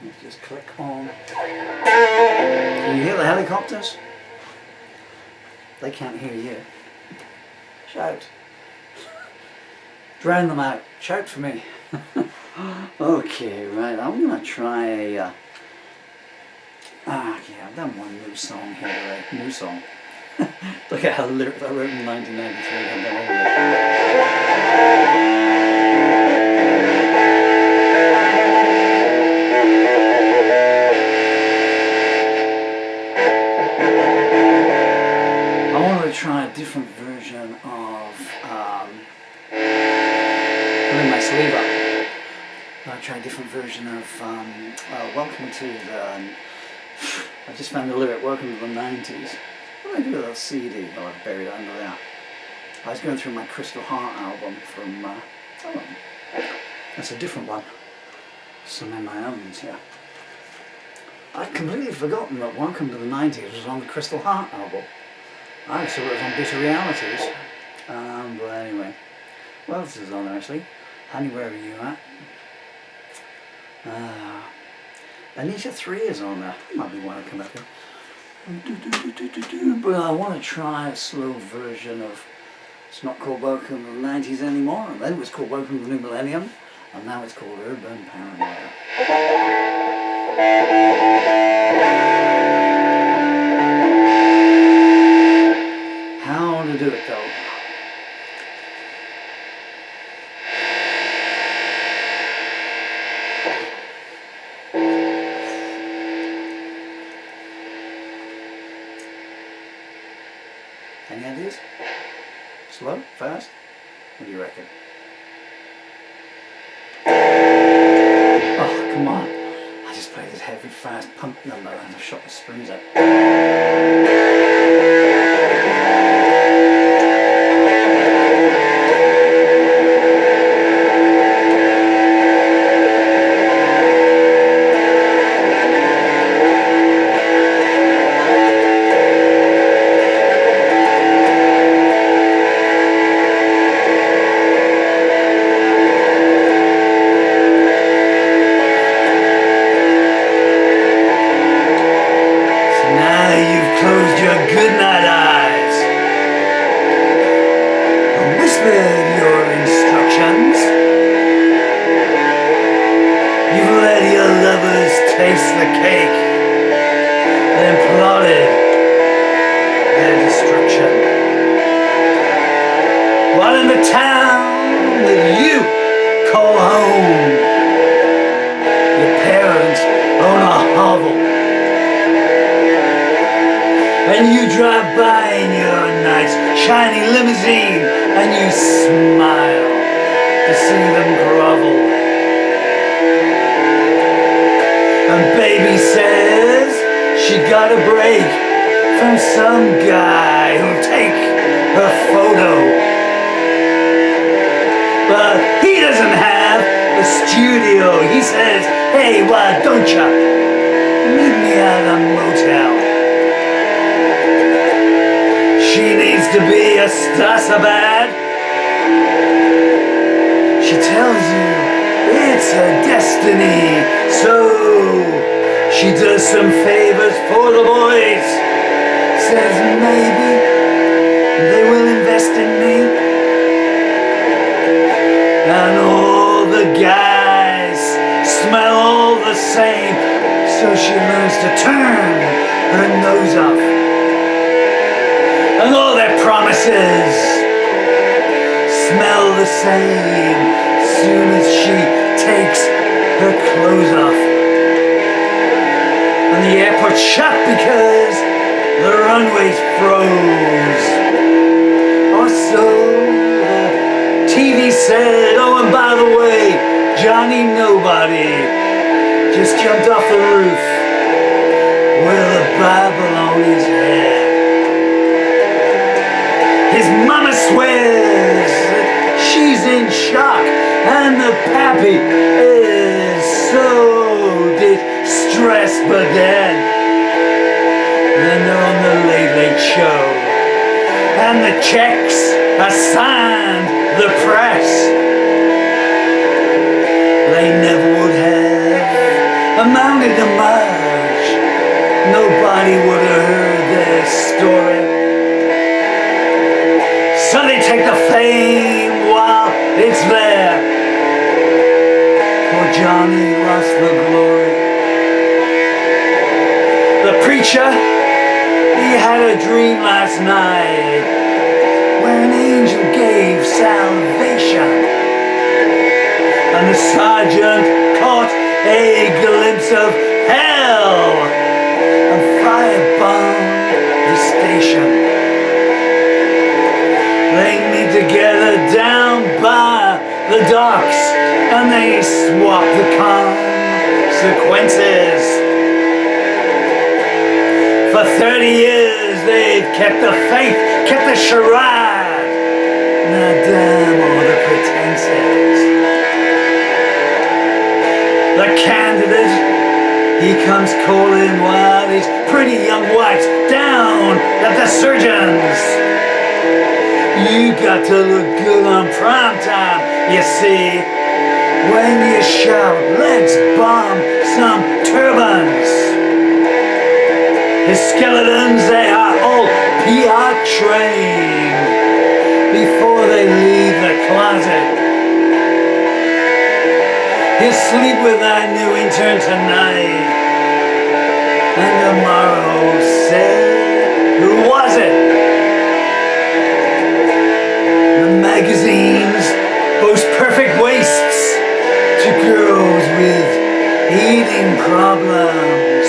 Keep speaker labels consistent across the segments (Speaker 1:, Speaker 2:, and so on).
Speaker 1: Let's just click on. Can you hear the helicopters? They can't hear you. Shout. Drown them out. Shout for me. Okay, right. I'm gonna try a. Yeah, I've done one new song here today. New song. Look at how lyrics I wrote in 1993. I've done all this. I wanted to try a different version of pulling my sleeve up. I'll try a different version of Welcome to the. I just found the lyric Welcome to the 90s. What did I do with that CD? Oh, I've buried it under there. I was going through my Crystal Heart album from. Oh, that's a different one. Some in my albums here. I'd completely forgotten that Welcome to the 90s was on the Crystal Heart album. I saw it was on Bitter Realities. But anyway. What else is on there actually? Honey, where are you at? Anisha 3 is on there. Might be one I come up with. But I want to try a slow version of. It's not called Welcome to the 90s anymore. Then it was called Welcome to the New Millennium, and now it's called Urban Paranoia. How to do it though? Any ideas? Slow? Fast? What do you reckon? Oh, come on. I just played this heavy, fast pump number and I've shot the strings up. Your instructions. You've let your lovers taste the cake, then plotted their destruction. While in the town that you call home, your parents own a hovel, and you drive by in your nice shiny limousine, and you smile to see them grovel. And baby says she got a break from some guy who'll take her photo, but he doesn't have a studio. He says, hey, why don't ya meet me at a motel? She needs to be a stasabad. She tells you it's her destiny, so she does some favors for the boys. Says maybe they will invest in me. And all the guys smell all the same, so she learns to turn her nose off. And all their promises smell the same soon as she takes her clothes off. And the airport's shut because the runways froze. Or so the TV said. Oh, and by the way, Johnny Nobody just jumped off the roof with a Bible on his head. His mama swears that she's in shock, and the pappy is so distressed. But then they're on the Late Late Show, and the checks are signed the press. They never would have amounted to much. Nobody would have heard their story. So they take the fame while it's there. Poor Johnny lost the glory. The preacher, he had a dream last night where an angel gave salvation. And the sergeant caught a glimpse of hell and firebombed the station. They meet together down by the docks and they swap the consequences. For 30 years they've kept the faith, kept the charade. Now damn all the pretenses. The candidate, he comes calling while these pretty young whites down at the surgeons. You got to look good on prime time, you see. When you shout, let's bomb some turbans. His skeletons, they are all PR trained before they leave the closet. He'll sleep with that new intern tonight. And tomorrow say, who was it? The magazines boast perfect waists to girls with eating problems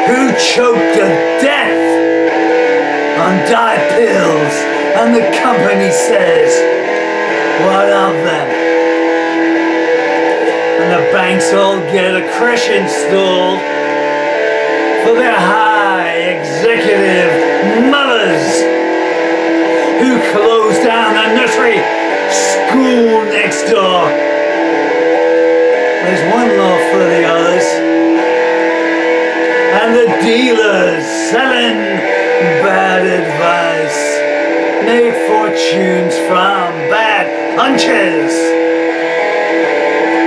Speaker 1: who choked to death on diet pills. And the company says, what of them? And the banks all get a creche installed for their high executive mothers who closed down the nursery school next door. There's one law for the others. And the dealers selling bad advice make fortunes from bad hunches.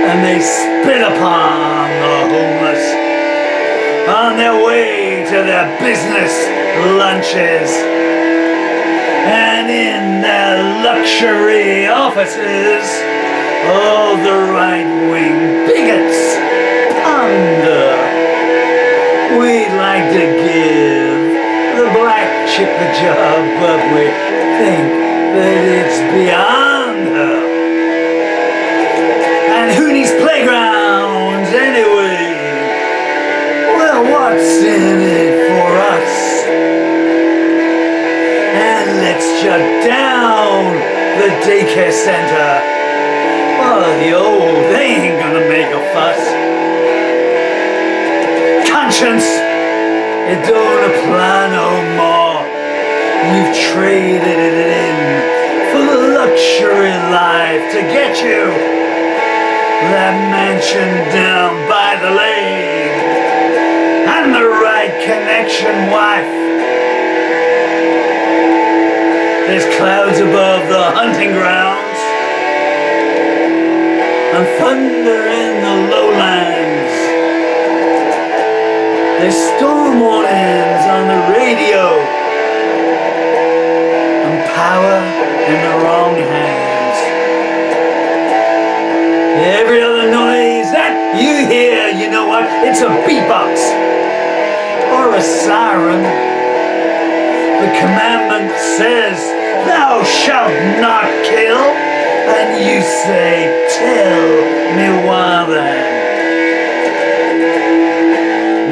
Speaker 1: And they spit upon the homeless on their way to their business lunches. And in their luxury offices, all the right-wing bigots ponder. We'd like to give the black chick the job, but we think that it's beyond her. And who needs playgrounds anyway? Well, what's in it for us? And let's shut down the daycare center. Oh, the old, they ain't gonna make a fuss. Conscience, it don't apply no more. You've traded it in for the luxury life to get you that mansion down by the lake and the right connection wife. There's clouds above the hunting grounds and thunder in the lowlands. There's storm warnings on the radio and power in the wrong hands. Every other noise that you hear, you know what? It's a beatbox or a siren. The commandment says, thou shalt not kill. And you say, tell me why then.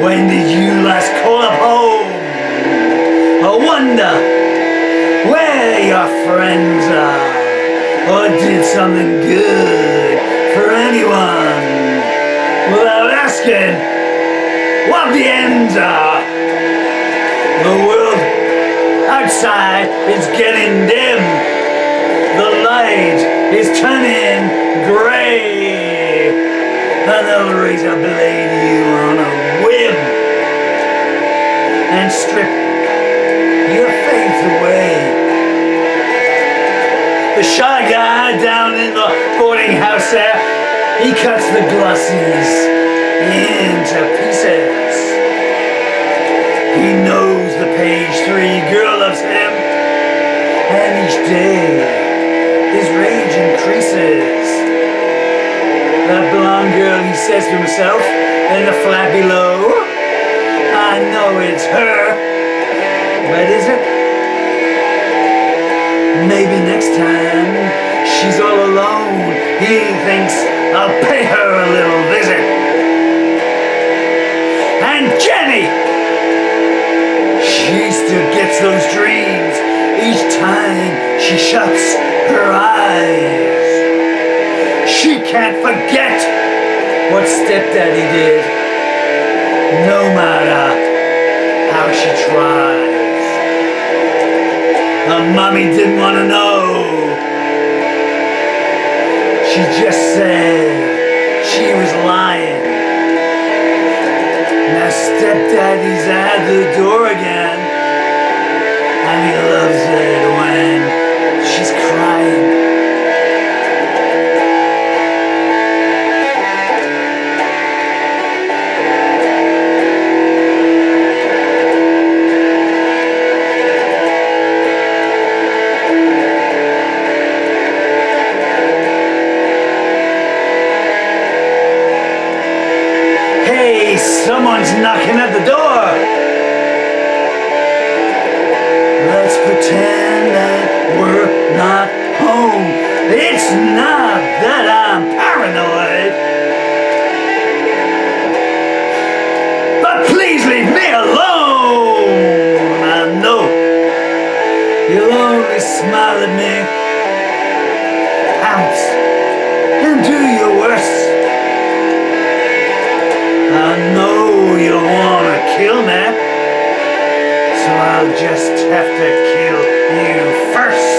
Speaker 1: When did you last call up home? I wonder where your friends are. Or did something good for anyone without asking what the ends are. The world outside is getting dim. The light is turning gray. And they'll razor blade you on a whim and strip your faith away. The shy guy down in the boarding house there, he cuts the glossies into says to himself in the flat below. I know it's her, but is it? Maybe next time she's all alone, he thinks I'll pay her a little visit. And Jenny, she still gets those dreams each time she shuts her eyes. She can't forget what stepdaddy did, no matter how she tries. Her mommy didn't want to know. She just said she was lying. Now stepdaddy's at the door again, and he loves it when she's crying. Someone's knocking at the door. Let's pretend that we're not home. It's not that I'm paranoid, but please leave me alone. I know you'll only smile at me, pounce, and do your worst. I know you wanna kill me, so I'll just have to kill you first.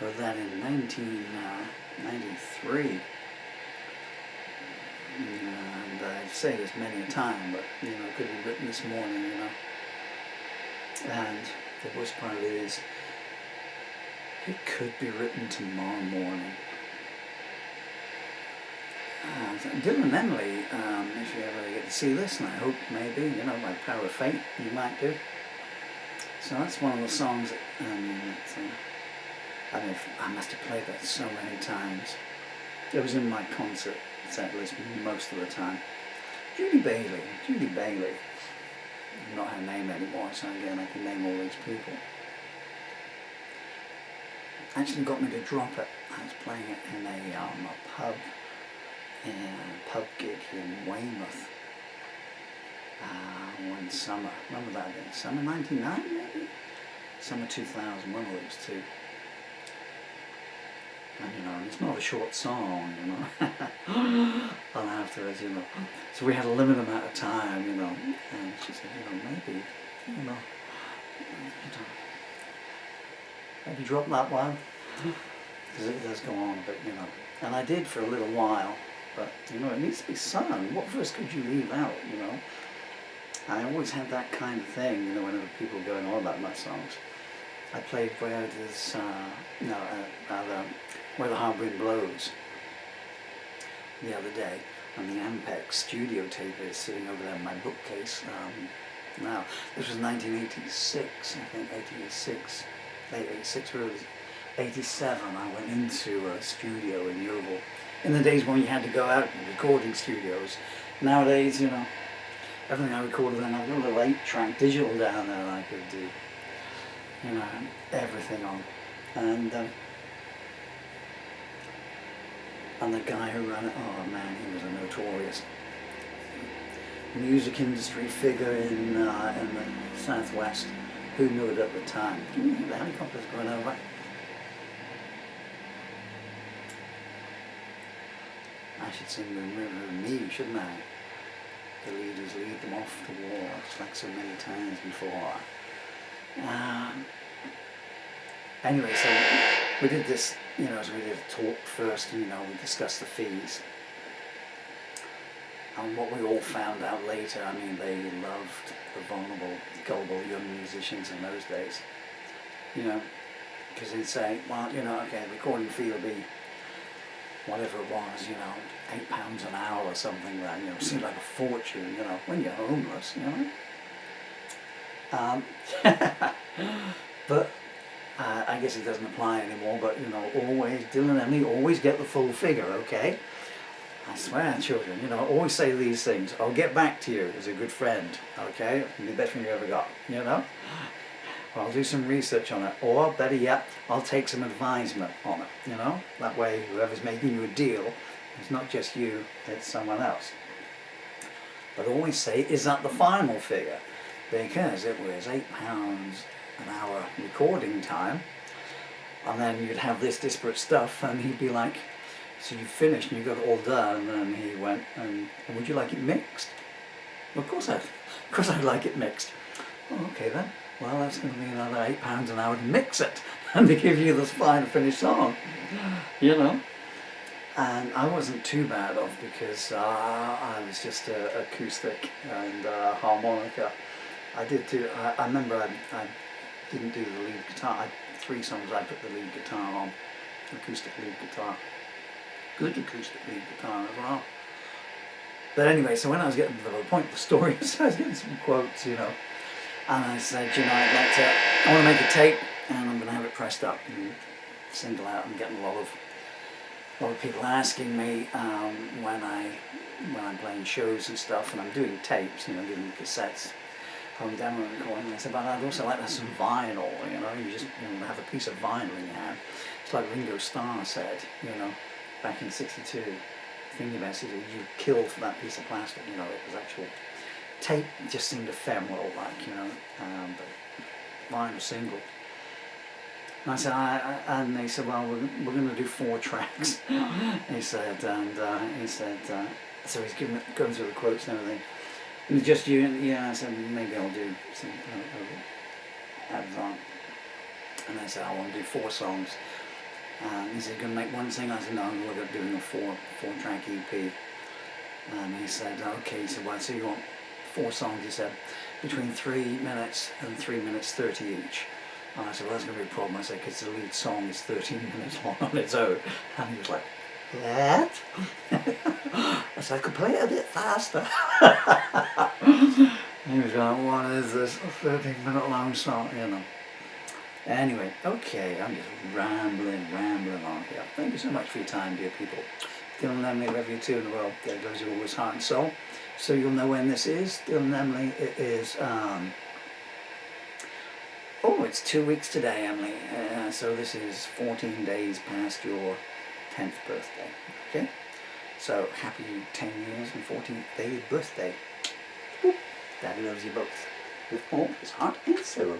Speaker 1: Wrote that in 1993. And I've said this many a time, but it could be written this morning, And the worst part of it is, it could be written tomorrow morning. Dylan and Emily, if you ever get to see this, and I hope maybe, by power of fate, you might do. So that's one of the songs that, I must have played that so many times. It was in my concert set list most of the time. Judy Bailey. Not her name anymore, so again I can name all these people. Actually got me to drop it. I was playing it in a pub gig in Weymouth one summer. When would that have been? Summer 99 maybe? Summer 2000, one of those two. And, you know, and it's not a short song, you know. And afterwards, you know. So we had a limited amount of time, you know. And she said, you know, maybe, you know, maybe drop that one. Because it does go on a bit, you know. And I did for a little while. But, you know, it needs to be sung. What verse could you leave out, you know? I always had that kind of thing, you know, whenever people were going on about my songs. I played Where the Hard Wind Blows the other day, and the Ampex studio tape is sitting over there in my bookcase now. This was 1986, I think, 86, late 86, early 87. I went into a studio in Yeovil. In the days when you had to go out to recording studios. Nowadays, you know, everything I recorded then, I've got a little 8-track digital down there that I could do, you know, everything on. And the guy who ran it, oh man, he was a notorious music industry figure in the Southwest. Who knew it at the time? Can you hear the helicopters going over? I should sing River of Me, shouldn't I? The leaders lead them off to war, just like so many times before. Anyway, so we did this, you know, so we did a talk first, you know, we discussed the fees. And what we all found out later, I mean, they loved the vulnerable, gullible young musicians in those days. You know, because they'd say, well, you know, okay, recording fee will be whatever it was, you know, £8 an hour or something like that, you know, seemed like a fortune, you know, when you're homeless, you know. But I guess it doesn't apply anymore, but, you know, always, Dylan and Emily, always get the full figure, okay? I swear, children, you know, always say these things. I'll get back to you as a good friend, okay? It'll be the best friend you ever got, you know? Or I'll do some research on it, or better yet, I'll take some advisement on it, you know? That way, whoever's making you a deal, it's not just you, it's someone else. But always say, is that the final figure? Because it was £8 an hour recording time, and then you'd have this disparate stuff, and he'd be like, so you finished and you got it all done, and he went, and would you like it mixed? Well, of course I'd like it mixed. Oh, okay then. Well, that's going to be another £8 an hour to mix it and to give you this final finished song, you know. And I wasn't too bad off because I was just acoustic and harmonica. I remember I didn't do the lead guitar. 3 songs I put the lead guitar on, acoustic lead guitar. Good acoustic lead guitar as well. But anyway, so when I was getting to the point of the story, so I was getting some quotes, you know. And I said, you know, I want to make a tape, and I'm going to have it pressed up and single out. I'm getting a lot of people asking me when I'm playing shows and stuff, and I'm doing tapes, you know, doing cassettes, home demo recording. And I said, but I'd also like to have some vinyl, you know. You just have a piece of vinyl in your hand. It's like Ringo Starr said, you know, back in '62. Thinking about it, you killed for that piece of plastic, you know. It was actual. Tape just seemed ephemeral, like, you know, but vinyl single. And I said, and they said, well, we're going to do 4 tracks. He said, and he said, so he's going through the quotes and everything. And just you, yeah. I said, maybe I'll do some ads on. And I said, I want to do 4 songs. And he said, you're going to make one thing? I said, no, I'm going to look at doing a 4-track EP. And he said, okay. He said, well, so you want 4 songs, he said, between 3 minutes and 3 minutes 30 each. And I said, well, that's going to be a problem. I said, because the lead song is 13 minutes long on its own. And he was like, what? I said, I could play it a bit faster. And he was like, what is this, a 13-minute long song, you know. Anyway, okay, I'm just rambling on here. Thank you so much for your time, dear people. Dylan and Emily, wherever you two in the world, there goes your always heart and soul. So you'll know when this is. Dylan and Emily, it is, it's 2 weeks today, Emily. So this is 14 days past your 10th birthday, okay? So happy 10 years and 14th day birthday. Daddy loves you both with all his heart and soul.